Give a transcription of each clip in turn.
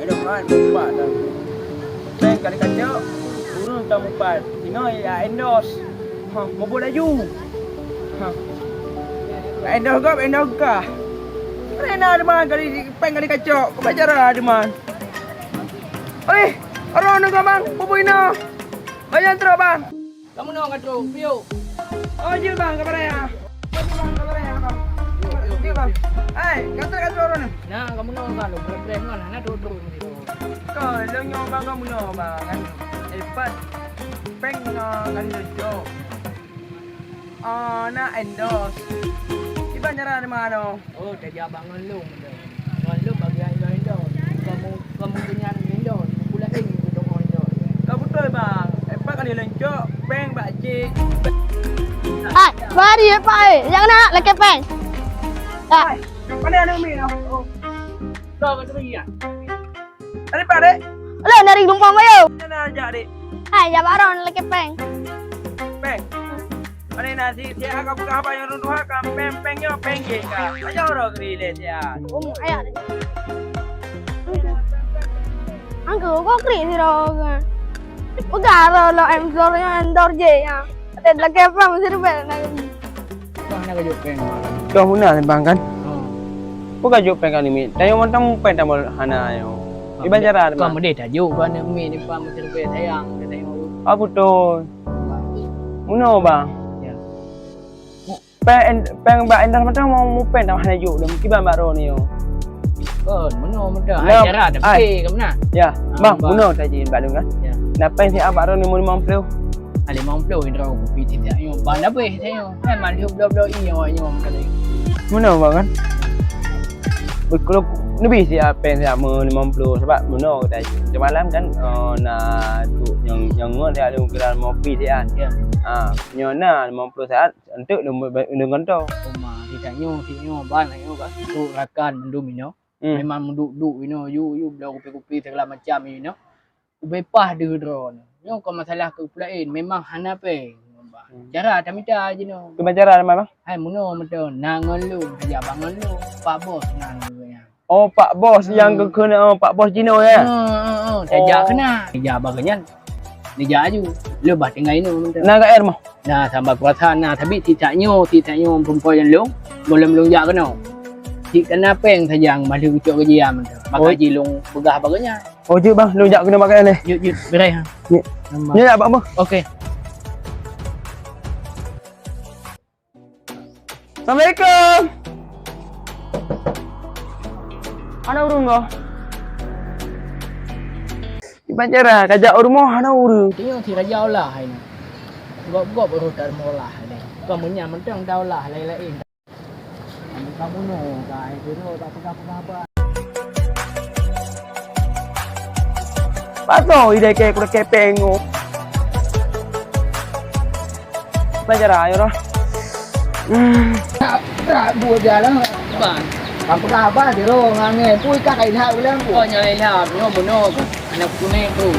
Ada kan empat dah. Peng kali kaca. Turun tak empat. Tengok ya endorse. Mau buat laju. Endorse kah? Rena ada man kali peng kali kaca. Kau baca ada man. Oi, orang nak bang, bubuh ina. Banyak terus bang. Kamu nak kat tu, piu. Oh, je bang, kabar ya. Bang, kabar ya bang. Okey bang. Kata orang ni. Nah, kamu nak kan lu, brand kan, nak duduk ni tu. Kau lenyo bang kamu no bang kan. Epat peng kan lejo. Nak endorse. Iban cara di mana? Oh, tadi abang ngeluh tu. Ngeluh bagi lain tu. Kamu punya ni tu. Pula ini tu orang tu. Kau betul bang. Epat kali lejo peng bakcik. Mari ya Pak. Jangan nak lagi peng. Tak. Mana ada umi no? Kau kat tu ya. Ada pak dek? Lo nari lumpang bayo. Mana aja dek? Hai, ya baron lagi peng. Peng. Mana nasi dia agak buka apa yang runtuh kan pengnya pengge kan. Aja orang grile dia. Ayah. Angku kok kri sih dong. Udah lo endor je ya. Ada lagi apa mesti rubel nak. Kau nak kerja pen. Kau huna bang kan? Bukan jauh peng kan ini. Tapi orang tamu peng tamu hana yo. Iban cara ada. Kau mesti tajuk kau nak mi ni pam mesti rubel sayang. Kita tengok. Apa tu? Muno bang. Ya. Peng bak endar macam mau peng tamu hana juk. Mungkin bang baru ni yo. Kau muno muda. Cara tapi kamu nak. Ya, bang muno taji bak dong kan? Ya. Nak peng si abak ni mau 50. Ali mampu indra aku piti dia. Yo, banda be tengok. Hai malu bla ini orang kali. Muno bang kan? Kalau lebih si peng si 50 sebab muno taji. Semalam kan nak tu yang dia ada ukuran mopi dia. Ya. Nyona 50 saat untuk dengan tu. Rumah tidak nyo ban nyo kat tu rakan mendum ino. Memang menduk ino you bla kopi segala macam ino. Bebas de drone. Yo kau masalah ke pulain memang hana pe. Cara tamita je no. Ke cara ada bang? Hai muno meto nangon lu aja bangun lu Pak Bos nan lu ya. Oh Pak Bos yang kena Pak Bos Cino ya. Tajak kena. Tajak baganyan. Dia aju. Lu bah tinggal ino meto. Naga air mah. Nah tambah kuasa nah tapi tidak nyo perempuan yang lu belum jak kena. Tik kena peng sajang malu ucok ke dia meto. Maka jilung begah baganyan. Oh je bang, lu jak kena makan ni. Yuk berai ha. Ni nak apa? Okey. Assalamualaikum. Ana urung kau. Iban cara kajak rumah ana urung. Tengok si raja lah ini. Gop baru tar molah ni. Kamu nya mentang dah lah lain-lain. Kamu no kai tu tak apa-apa. Pato ide ke kuda kepengo. Iban cara ayo roh. Tak buat jalan bang. Apa dia lo ngange pui kat ai thau lang. Oh nyai lah nyo bono anak kune tu.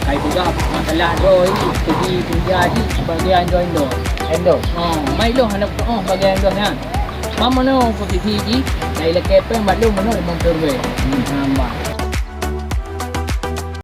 Kai juga masalah doi pergi jadi bagian endo. Mai lo anak bagian endo kan. Mama no posisi ji, lai la kepen balu mono mon terwe. Nambah.